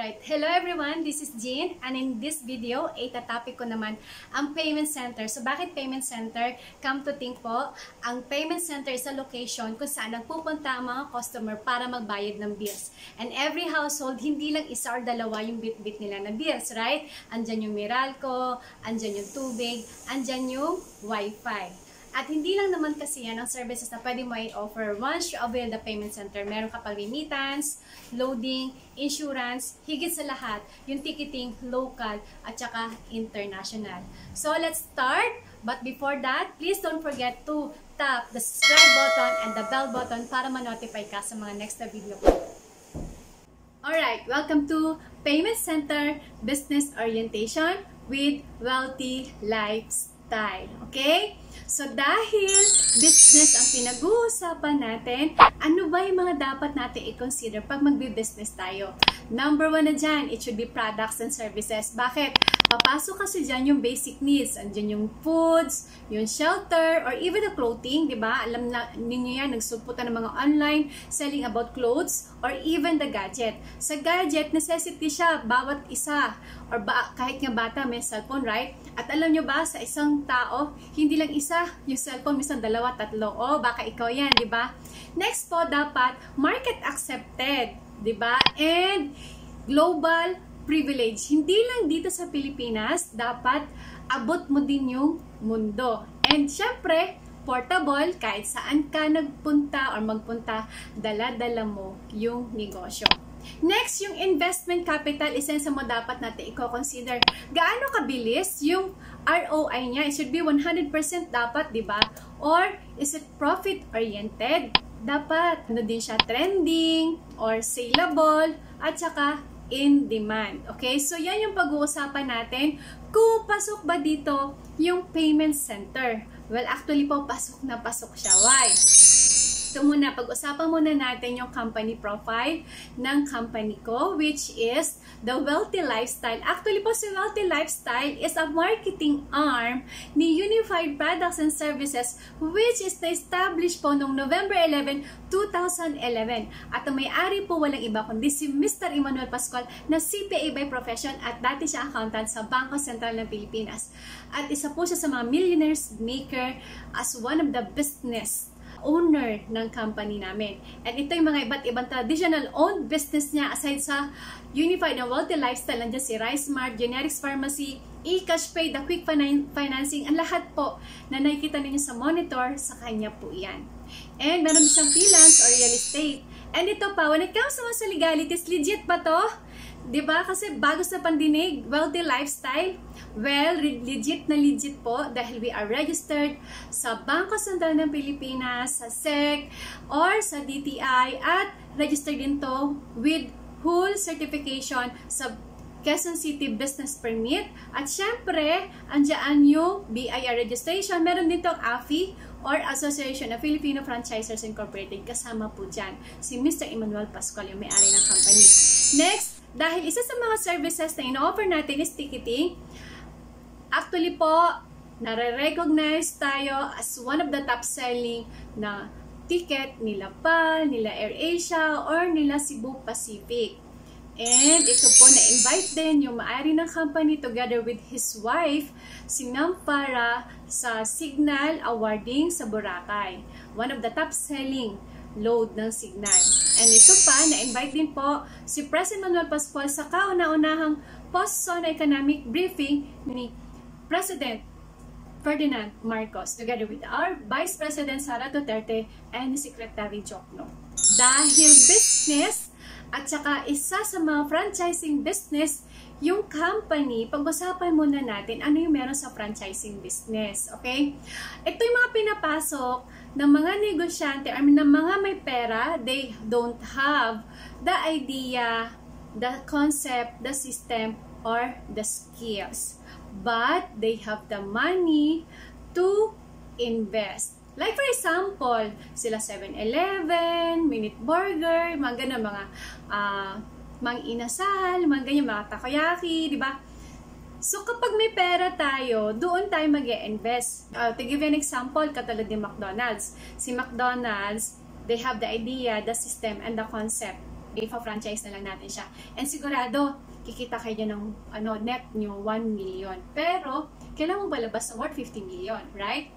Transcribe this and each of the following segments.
Alright, hello everyone, this is Jean, and in this video, itatopic ko naman ang payment center. So bakit payment center? Come to think po, ang payment center is a location kung saan nagpupunta ang mga customer para magbayad ng bills. And every household, hindi lang isa or dalawa yung bit-bit nila na bills, right? Andyan yung Meralco, andyan yung tubig, andyan yung wifi. At hindi lang naman kasi yan ang services na pwede mo i-offer once you avail the payment center. Meron ka pang remittance, loading, insurance, higit sa lahat, yung ticketing, local, at saka international. So let's start. But before that, please don't forget to tap the subscribe button and the bell button para ma-notify ka sa mga next na video ko. Alright, welcome to Payment Center Business Orientation with Wealthy Lifestyle. Okay? So dahil business ang pinag-uusapan natin, ano ba yung mga dapat natin i-consider pag magbi-business tayo? Number one na dyan, it should be products and services. Bakit? Papasok kasi dyan yung basic needs. Andyan yung foods, yung shelter, or even the clothing, di ba? Alam na ninyo yan, nagsuputan ng mga online selling about clothes, or even the gadget. Sa gadget, necessity siya, bawat isa, or kahit nga bata may cellphone, right? At alam nyo ba, sa isang tao, hindi lang isa yung cellphone, minsan dalawa, tatlo. O, baka ikaw yan, di ba? Next po, dapat market accepted, di ba? And global privilege. Hindi lang dito sa Pilipinas, dapat abot mo din yung mundo. And syempre, portable, kahit saan ka nagpunta or magpunta, dala-dala mo yung negosyo. Next, yung investment capital, isa sa mo dapat natin i-consider. Gaano kabilis yung ROI niya? It should be 100% dapat, di ba? Or is it profit-oriented? Dapat, ano din siya, trending or saleable at saka in demand. Okay? So, yan yung pag-uusapan natin. Kung pasok ba dito yung payment center? Well, actually po, pasok na pasok siya. Why? Ito muna, pag-usapan muna natin yung company profile ng company ko, which is the Wealthy Lifestyle. Actually po, si Wealthy Lifestyle is a marketing arm ni Unified Products and Services, which is na-establish po noong November 11, 2011. At ang may-ari po walang iba kundi si Mr. Emmanuel Pascual na CPA by profession at dati siya accountant sa Bangko Sentral ng Pilipinas. At isa po siya sa mga millionaires maker as one of the business owner ng company namin. And ito yung mga iba't ibang traditional owned business niya aside sa Unified and Wealthy Lifestyle. Nandiyan si Rice Mart, Generics Pharmacy, eCashPay, The Quick Financing, ang lahat po na nakikita ninyo sa monitor, sa kanya po yan. And meron siyang freelance or real estate. And ito pa, when it comes naman sa legalities, legit ba to? Diba? Kasi bago sa pandinig, Wealthy Lifestyle, well, legit na legit po dahil we are registered sa Bangko Sentral ng Pilipinas, sa SEC, or sa DTI, at registered din to with whole certification sa Quezon City Business Permit. At syempre, andyan yung BIR registration. Meron din tong AFI or Association of Filipino Franchisers Incorporated. Kasama po dyan si Mr. Emmanuel Pascual, yung may-ari ng company. Next, dahil isa sa mga services na ino-offer natin is ticketing, actually po, nare-recognize tayo as one of the top-selling na ticket nila PAL, nila AirAsia, or nila Cebu Pacific. And ito po, na-invite din yung maari ng company together with his wife, si Ma'am Farah, sa Signal Awarding sa Boracay. One of the top-selling load ng Signal. And ito pa, na-invite din po si President Manuel Pascual sa kauna-unahang post-SONA economic briefing ni President Ferdinand Marcos together with our Vice President Sara Duterte and Secretary Jokno. Dahil business at saka isa sa mga franchising business yung company, pag-usapan muna natin ano yung meron sa franchising business. Okay? Ito yung mga pinapasok ng mga negosyante or ng mga may pera. They don't have the idea, the concept, the system, or the skills. But they have the money to invest. Like for example, sila 7-Eleven, Minute Burger, mga ganun, mga mga inasal, mga ganyan, mga takoyaki, di ba? So, kapag may pera tayo, doon tayo mag-e-invest. To give you an example, katulad ni McDonald's. Si McDonald's, they have the idea, the system, and the concept. ipa-franchise na lang natin siya. And sigurado, kikita kayo dyan ng net nyo 1 million. Pero, kailangan mo balabas sa worth 50 million, right?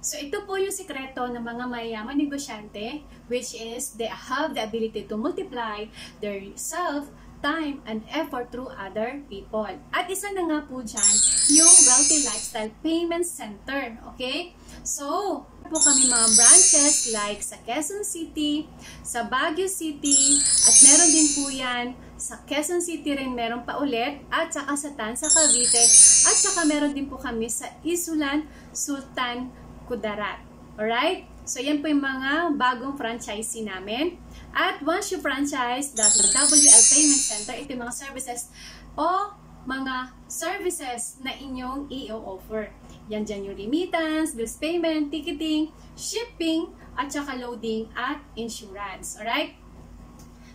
So, ito po yung sikreto ng mga mayayaman negosyante, which is they have the ability to multiply their self, time, and effort through other people. At isa na nga po dyan, yung Wealthy Lifestyle Payment Center. Okay? So, po kami mga branches like sa Quezon City, sa Baguio City, at meron din po yan sa Quezon City rin meron pa ulit, at saka sa Tansa, Cavite, at saka meron din po kami sa Isulan, Sultan, Kudarat. Alright? So, yan po yung mga bagong franchisee namin. At once you franchise the WL Payment Center, ito yung mga services o mga services na inyong i-offer. Yan dyan yung remittance, bills payment, ticketing, shipping, at saka loading at insurance. Alright?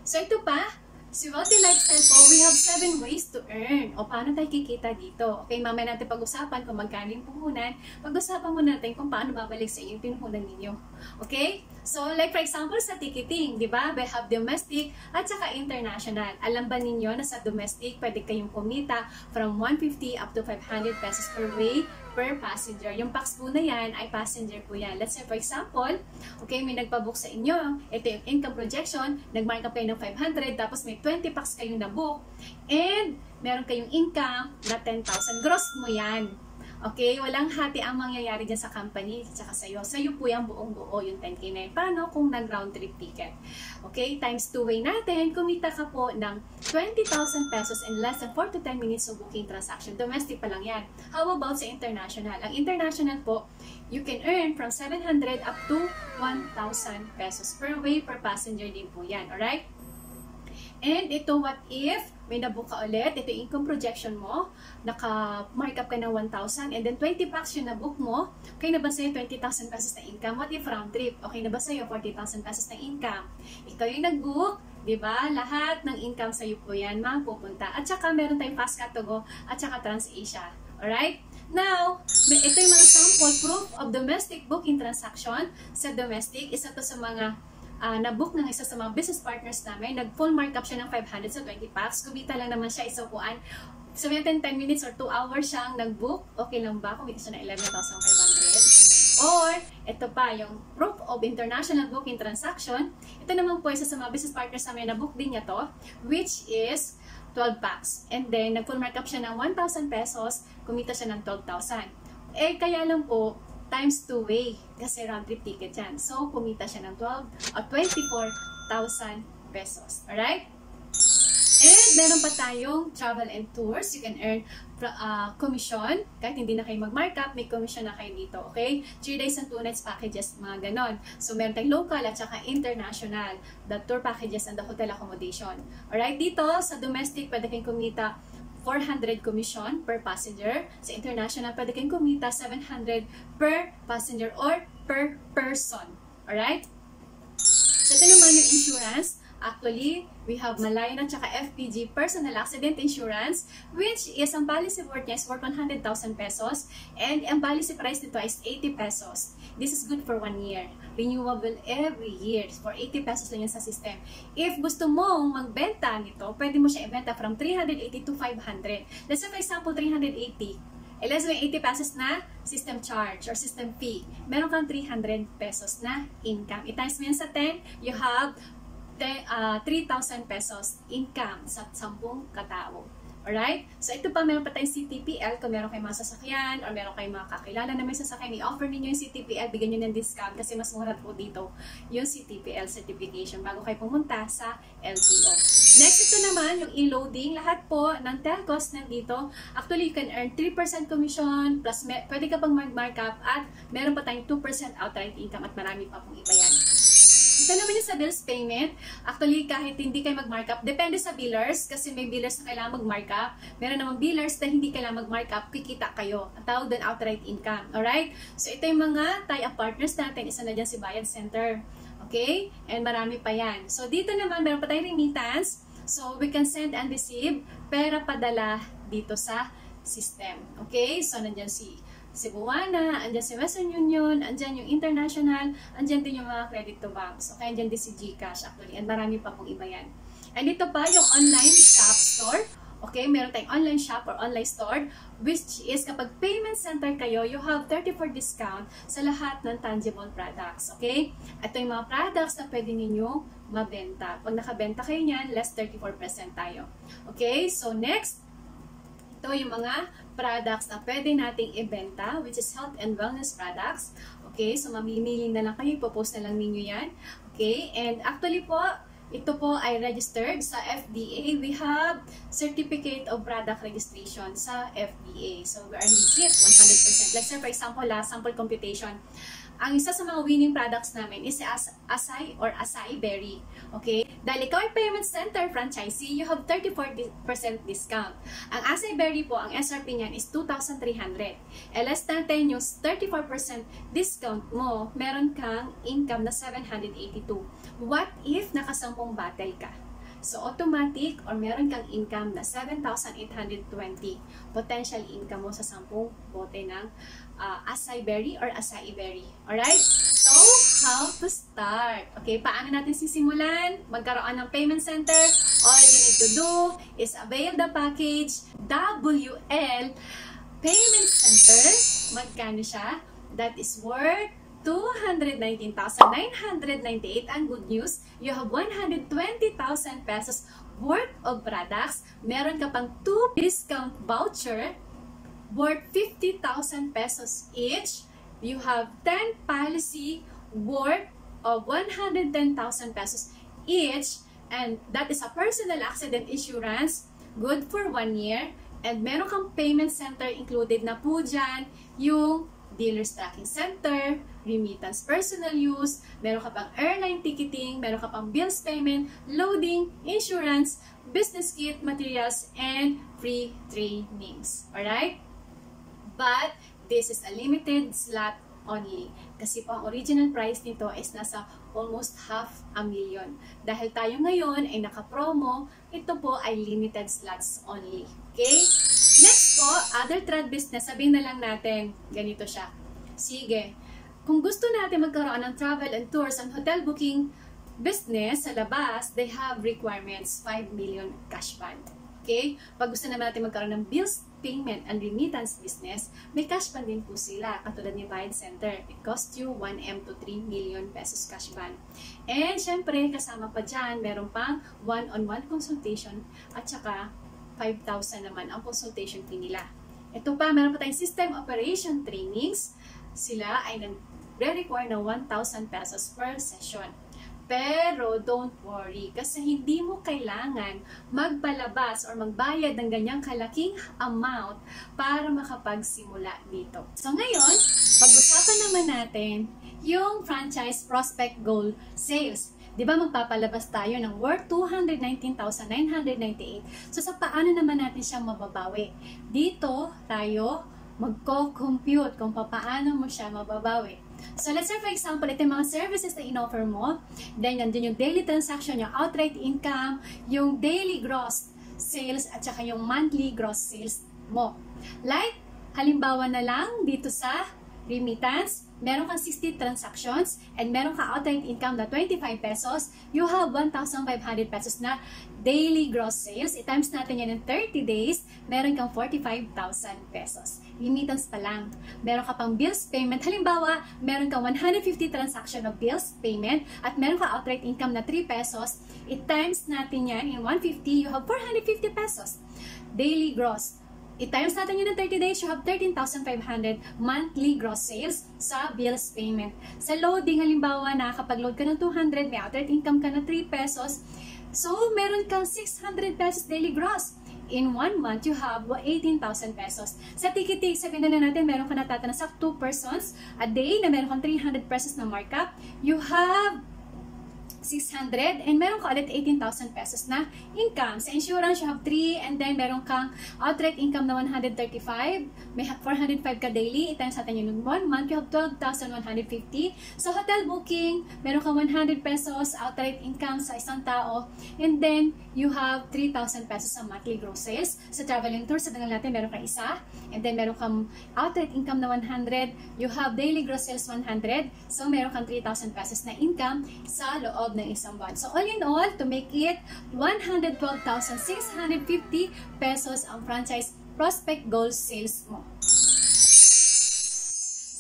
So, ito pa, si Wealthy Lifestyle po, we have 7 ways to earn. O, paano tayo kikita dito? Okay, mamaya natin pag-usapan kung magkano yung puhunan. Pag-usapan muna natin kung paano babalik sa inyo yung pinuhunan ninyo. Okay? So, like for example, sa ticketing, di ba? We have domestic at saka international. Alam ba ninyo na sa domestic, pwede kayong kumita from 150 up to 500 pesos per way per passenger. Yung pax po na yan ay passenger po yan. Let's say for example, okay, may nagpabook sa inyo. Ito yung income projection. Nag-mark up kayo ng 500, tapos may 20 pax kayong nabook. And meron kayong income na 10,000. Gross mo yan. Okay, walang hati ang mangyayari dyan sa company at saka sa'yo. Sa'yo po yung buong buo, yung 10K na yun. Paano kung nag-round trip ticket? Okay, times 2 way natin, kumita ka po ng 20,000 pesos in less than 4 to 10 minutes of booking transaction. Domestic pa lang yan. How about sa international? Ang international po, you can earn from 700 up to 1,000 pesos per way per passenger din po yan. Alright? And ito, what if may nabook ka ulit, ito yung income projection mo, naka-mark up ka ng 1,000, and then 20 packs yung nabook mo, okay na ba sa'yo 20,000 pesos na income? What if round trip? Okay na ba sa'yo 40,000 pesos na income? Ikaw yung nag-book, diba? Lahat ng income sa'yo po yan, mapupunta. At saka meron tayong Fast Katogo, at saka TransAsia. Alright? Now, ito yung mga sample proof of domestic booking transaction. Sa domestic, isa to sa mga na-book ng isa sa mga business partners namin, nag-full markup siya ng 500 sa 20 packs. Kumita lang naman siya isang upuan. Sabihin natin 10 minutes or 2 hours siyang nag-book. Okay lang ba? Kumita siya ng 11,500. Or, ito pa, yung proof of international booking transaction. Ito naman po isa sa mga business partners namin, na-book din niya to, which is 12 packs. And then, nag-full markup siya ng 1,000 pesos, kumita siya ng 12,000. Eh, kaya lang po, times 2 way, kasi round trip ticket yan. So, kumita siya ng 24,000 pesos. Alright? And meron pa tayong travel and tours. You can earn commission. Kahit hindi na kayo mag-markup, may commission na kayo dito. Okay? 3 days and 2 nights packages, mga ganon. So, meron tayong local at saka international. The tour packages and the hotel accommodation. Alright? Dito, sa domestic, pwede kayong kumita 400 commission per passenger. Sa international, pwede kayong kumita 700 per passenger or per person. Alright? So, ito naman yung insurance. Actually, we have Malayan at saka FPG Personal Accident Insurance, which is, ang policy worth niya is worth 100,000 pesos, and ang policy price nito is 80 pesos. This is good for 1 year. Renewable every year. For 80 pesos lang yan sa system. If gusto mong magbenta nito, pwede mo siya ibenta from 380 to 500. Let's say, for example, 380. Less than 80 pesos na system charge or system fee. Meron kang 300 pesos na income. I-times mo yan sa 10, you have 3,000 pesos income sa 10 katao. Alright? So, ito pa, meron pa tayong CTPL. Kung meron kayong mga sasakyan or meron kayong mga kakilala na may sasakyan, i-offer ninyo yung CTPL, bigyan nyo ng discount kasi mas mura po dito yung CTPL certification bago kayo pumunta sa LTO. Next, ito naman, yung e-loading. Lahat po ng telcos nandito. Actually, you can earn 3% commission plus pwede ka pang mag-markup at meron pa tayong 2% outright income at marami pa pong iba yan. Ito naman yung sa bills payment. Actually, kahit hindi kayo mag-markup, depende sa billers kasi may billers na kailangan mag-markup. Meron namang billers na hindi kailangan mag-markup, kikita kayo. Ang tawag doon, outright income. Alright? So, ito yung mga tie-up partners natin. Isa na dyan si Bayad Center. Okay? And marami pa yan. So, dito naman, meron pa tayong remittance. So, we can send and receive pera padala dito sa system. Okay? So, nandyan si Cebuana, andyan si Western Union, andyan yung International, andyan din yung mga credit to banks. Okay, andyan din si GCash actually, and marami pa pong iba yan. And ito pa yung online shop store. Okay, meron tayong online shop or online store, which is kapag payment center kayo, you have 34 discount sa lahat ng tangible products. Okay? Ito yung mga products na pwede ninyo mabenta. Pag nakabenta kayo niyan, less 34% tayo. Okay? So, next, ito yung mga products na pwede nating ibenta, which is health and wellness products. Okay? So, mamimili na lang kayo, ipopost na lang ninyo yan. Okay? And actually po, ito po ay registered sa FDA. We have Certificate of Product Registration sa FDA. So, we are legit 100%. Let's say, for example, sample computation. Ang isa sa mga winning products namin is Acai or Acai Berry. Okay? Dahil ikaw ay payment center franchisee, you have 34% discount. Ang Acai Berry po, ang SRP niyan is 2,300. Less natin yung 34% discount mo, meron kang income na 782. What if nakasampung bottle ka? So, automatic or meron kang income na 7,820 potential income mo sa 10 bote ng Acai Berry or Acai Berry. Alright? So, how to start? Okay, paano natin sisimulan? Magkaroon ng payment center. All you need to do is avail the package WL Payment Center. Magkano siya? That is worth 219,998. Ang good news, you have 120,000 pesos worth of products. Meron ka pang 2 discount voucher worth 50,000 pesos each. You have 10 policy worth of 110,000 pesos each. And that is a personal accident insurance, good for 1 year. And meron kang payment center included na po dyan, yung dealer's tracking center, remittance personal use, meron ka pang airline ticketing, meron ka pang bills payment, loading, insurance, business kit, materials, and free trainings. Alright? But, this is a limited slot only. Kasi po, ang original price nito is nasa almost 500,000. Dahil tayo ngayon ay naka-promo, ito po ay limited slots only. Okay? Next po, other trade business, sabihin na lang natin, ganito siya. Sige, kung gusto natin magkaroon ng travel and tours and hotel booking business sa labas, they have requirements, 5 million cash fund. Okay? Pag gusto naman natin magkaroon ng bills payment and remittance business, may cash fund din po sila, katulad ni Bayad Center. It costs you 1M to 3 million pesos cash fund. And syempre, kasama pa dyan, meron pang one-on-one consultation at saka 5,000 naman ang consultation fee nila. Ito pa, meron pa tayong system operation trainings. Sila ay nag-require ng 1,000 pesos per session. Pero don't worry, kasi hindi mo kailangan magpalabas or magbayad ng ganyang kalaking amount para makapagsimula dito. So ngayon, pag-usapan naman natin yung franchise prospect goal sales. Di ba magpapalabas tayo ng worth 219,998. So sa paano naman natin siya mababawi? Dito tayo magko-compute kung paano mo siya mababawi. So let's say for example, ito yung mga services na in-offer mo. Then nandun yung daily transaction, yung outright income, yung daily gross sales, at saka yung monthly gross sales mo. Like, halimbawa na lang dito sa remittance, meron kang 60 transactions and meron kang outright income na 25 pesos, you have 1,500 pesos na daily gross sales. I-times natin yan in 30 days, meron kang 45,000 pesos. Remittance pa lang. Meron ka pang bills payment. Halimbawa, meron kang 150 transaction of bills payment at meron kang outright income na 3 pesos. I-times natin yan in 150, you have 450 pesos. Daily gross. I-times natin yun in 30 days, you have 13,500 monthly gross sales sa bills payment. Sa loading, halimbawa, nakakapag-load ka ng 200, may outright income ka na 3 pesos. So, meron kang 600 pesos daily gross. In 1 month, you have 18,000 pesos. Sa ticketing, sabihin na natin, meron ka natatana sa 2 persons a day na meron kang 300 pesos na markup. You have 600 and meron ka ulit 18,000 pesos na income. Sa insurance, you have 3 and then meron kang outright income na 135. May 405 ka daily. Itimes natin yun 1 month. You have 12,150. Sa hotel booking, meron kang 100 pesos outright income sa isang tao. And then, you have 3,000 pesos sa monthly gross sales. Sa traveling tour, sa dangal natin, meron kang isa. And then, meron kang outright income na 100. You have daily gross sales 100. So, meron kang 3,000 pesos na income sa loob ng isang buwan. So, all in all, to make it 112,650 pesos ang franchise prospect goal sales mo.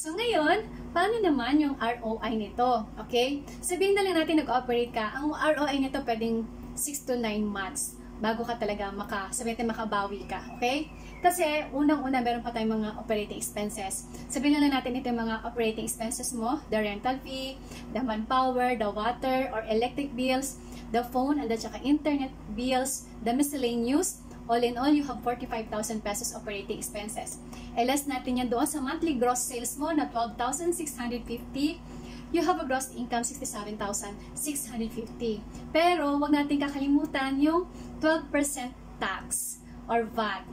So, ngayon, paano naman yung ROI nito? Okay? Sabihin na lang natin nag-operate ka. Ang ROI nito pwedeng 6 to 9 months bago ka talaga makabawi ka. Okay? Kasi, unang-una, meron pa tayong mga operating expenses. Sabihin na lang natin ito yung mga operating expenses mo, the rental fee, the manpower, the water or electric bills, the phone, and the tsaka internet bills, the miscellaneous. All in all, you have 45,000 pesos operating expenses. Less natin yan doon sa monthly gross sales mo na 12,650. You have a gross income 67,650. Pero, wag natin kakalimutan yung 12% tax or VAT.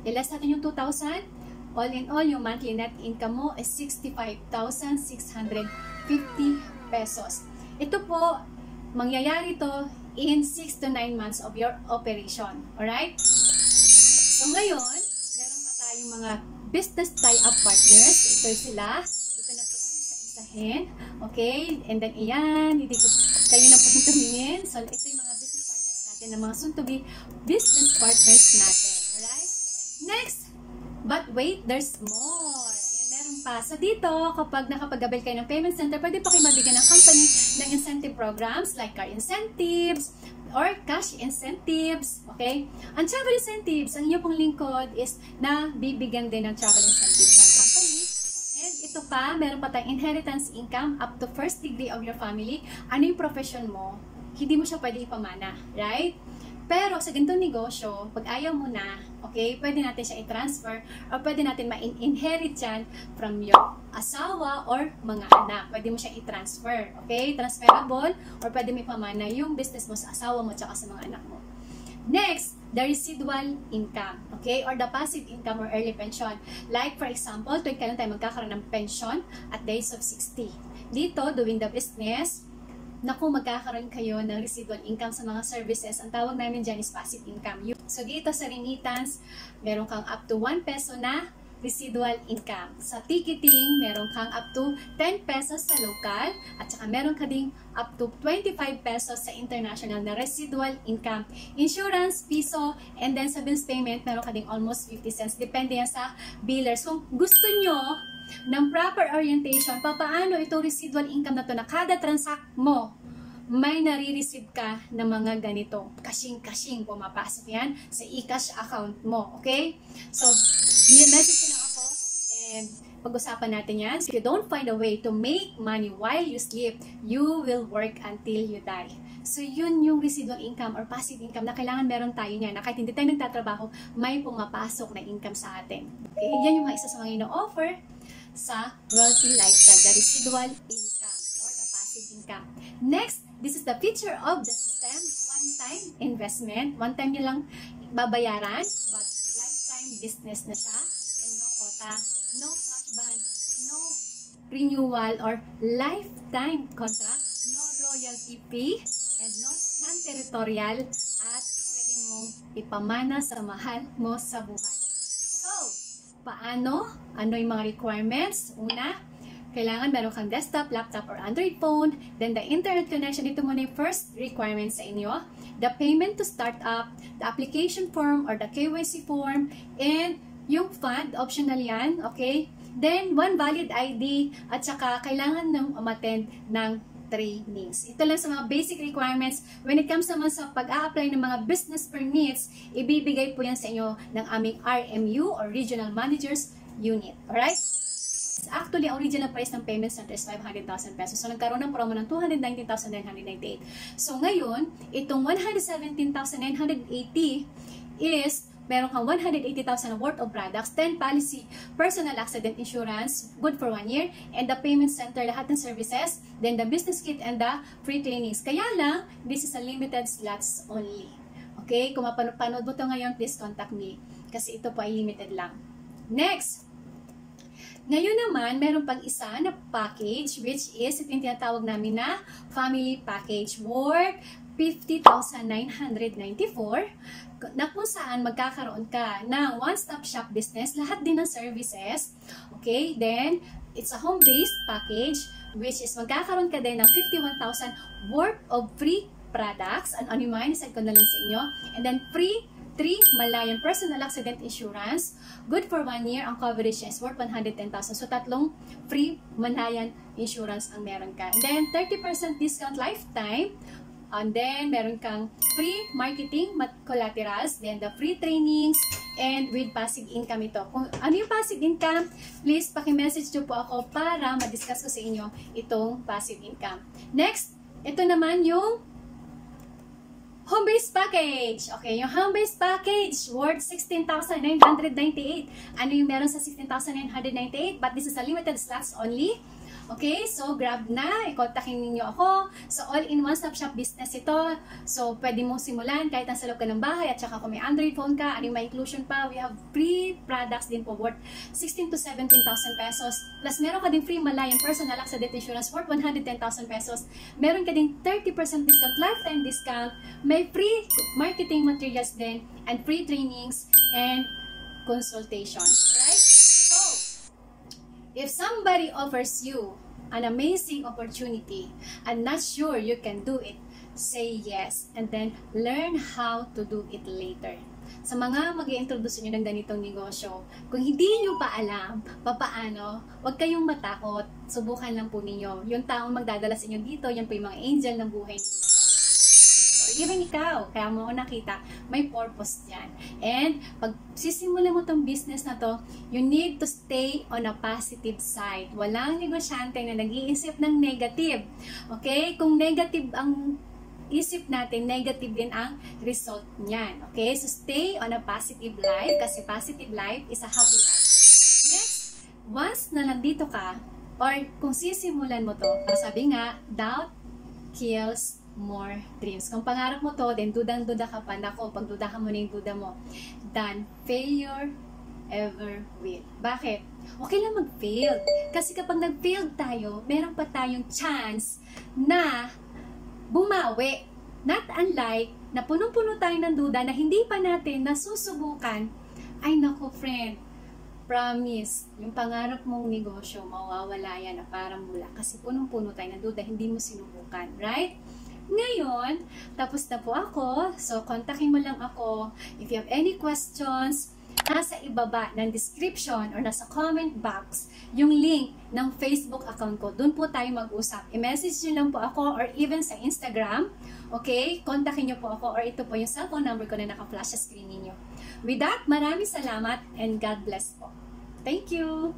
Less natin yung 2,000. All in all, yung monthly net income mo is 65,650 pesos. Ito po, mangyayari to in 6 to 9 months of your operation. Alright? So ngayon, meron pa tayong mga business tie-up partners. Ito sila. Dito na po isa-isahin. Okay? And then, iyan. Dito kayo na po yung tumingin. So, ito yung mga business partners natin na mga soon-to-be business partners natin. Alright? Next, but wait, there's more. Ayan, meron pa. So dito, kapag nakapag-avail kayo ng payment center, pwede pa kayo mabigyan ng company ng incentive programs like car incentives or cash incentives. Okay? Ang travel incentives, ang inyo pong lingkod is na bibigyan din ng travel incentives ng company. And ito pa, meron pa tayong inheritance income up to first degree of your family. Ano yung profession mo? Hindi mo siya pwede ipamana. Right? Pero sa ganitong negosyo, pag ayaw mo na, okay, pwede natin siya i-transfer or pwede natin ma-inherit yan from your asawa or mga anak. Pwede mo siya i-transfer, okay? Transferable or pwede mo ipamana yung business mo sa asawa mo tsaka sa mga anak mo. Next, the residual income, okay? Or the passive income or early pension. Like, for example, tuwing kailan tayo magkakaroon ng pension at the age of 60. Dito, doing the business, naku, magkakaroon kayo ng residual income sa mga services. Ang tawag namin dyan is passive income. So, dito sa remittance, meron kang up to 1 peso na residual income. Sa ticketing, meron kang up to 10 pesos sa local at saka meron ka ding up to 25 pesos sa international na residual income. Insurance, piso, and then sa bills payment, meron ka ding almost 50 cents. Depende yan sa billers. Kung gusto nyo ng proper orientation, paano itong residual income na to na kada transact mo, may nare-receive ka ng mga ganito. Kashing-kashing pumapasok yan sa e-cash account mo. Okay? So, message lang ako and pag-usapan natin yan. If you don't find a way to make money while you sleep, you will work until you die. So, yun yung residual income or passive income na kailangan meron tayo niya na kahit hindi tayo nagtatrabaho, may pumapasok na income sa atin. Okay? Yan yung mga isa sa mga ino-offer sa wealthy lifestyle, the residual income or the passive income. Next, this is the feature of the system. One-time investment. One time nyo lang babayaran, but lifetime business na siya. And no quota, no cash ban, no renewal or lifetime contract, no royalty fee, and no non-territorial at pwede mong ipamana sa mahal mo sa buhay. Paano? Ano yung mga requirements? Una, kailangan meron kang desktop, laptop, or Android phone. Then, the internet connection. Ito muna yung first requirements sa inyo. The payment to start up, the application form or the KYC form, and yung fund, optional yan, okay? Then, one valid ID, at saka kailangan nang umattend ng trainings. Ito lang sa mga basic requirements. When it comes naman sa pag-a-apply ng mga business permits, ibibigay po yan sa inyo ng aming RMU or Regional Managers Unit. Alright? Actually, ang original price ng payment center is 500,000 pesos. So, nagkaroon ng promo ng 219,998. So, ngayon, itong 117,980 is meron kang 180,000 worth of products, 10 policy, personal accident insurance, good for 1 year, and the payment center, lahat ng services, then the business kit and the free trainings. Kaya lang, this is a limited slots only. Okay? Kung mapanood mo ito ngayon, please contact me. Kasi ito po ay limited lang. Next! Ngayon naman, meron pang isa na package, which is ito yung tinatawag namin na family package worth 50,994, na kung saan magkakaroon ka ng one-stop shop business, lahat din ng services. Okay, then it's a home-based package, which is magkakaroon ka din ng 51,000 worth of free products. Ano yung mga, isad ko na lang sa inyo. And then free 3 Malayan personal accident insurance, good for 1 year. Ang coverage is worth 110,000. So, tatlong free Malayan insurance ang meron ka. And then, 30% discount lifetime. And then, meron kang free marketing collaterals. Then, the free trainings. And with passive income ito. Kung ano yung passive income, please paki-message nyo po ako para ma-discuss ko sa inyo itong passive income. Next, ito naman yung home-based package. Okay, yung home-based package worth 16,998. Ano yung meron sa 16,998? But this is a limited slots only. Okay, so grab na, i-contactin ninyo ako. So all-in-one stop shop business ito. So pwede mong simulan kahit nasa loob ka ng bahay at saka kung may Android phone ka, ano may inclusion pa, we have free products din po worth 16 to 17,000 pesos. Plus meron ka din free Malayan personal accident insurance worth 110,000 pesos. Meron ka din 30% discount, lifetime discount. May free marketing materials din and free trainings and consultation. Right? So, if somebody offers you an amazing opportunity and not sure you can do it, say yes and then learn how to do it later. Sa mga mag-i-introduce nyo ng ganitong negosyo, kung hindi nyo pa alam papaano, huwag kayong matakot. Subukan lang po ninyo. Yung taong magdadala sa inyo dito, yan po yung mga angel ng buhay ninyo. Even ikaw, kaya mo nakita, may purpose yan. And pag sisimula mo tong business na to, you need to stay on a positive side. Walang negosyante na nag-iisip ng negative. Okay? Kung negative ang isip natin, negative din ang result niyan. Okay? So stay on a positive life kasi positive life is a happy life. Next, once na nandito ka, or kung sisimulan mo to, sabi nga, doubt kills more dreams. Kung pangarap mo to, then dudang-duda ka pa. Nako, pag dudahan mo na yung duda mo, then failure ever will. Bakit? Okay lang mag-fail. Kasi kapag nag-fail tayo, meron pa tayong chance na bumawi. Not unlike na punong-puno tayo ng duda na hindi pa natin nasusubukan. Ay nako friend, promise, yung pangarap mong negosyo, mawawala yan na parang bula. Kasi punong-puno tayo ng duda, hindi mo sinubukan. Right? Ngayon, tapos na po ako. So, kontakin mo lang ako. If you have any questions, nasa ibaba ng description or nasa comment box yung link ng Facebook account ko. Doon po tayo mag-usap. I-message nyo lang po ako or even sa Instagram. Okay? Kontakin nyo po ako or ito po yung cellphone number ko na naka-flash sa screen ninyo. With that, maraming salamat and God bless po. Thank you!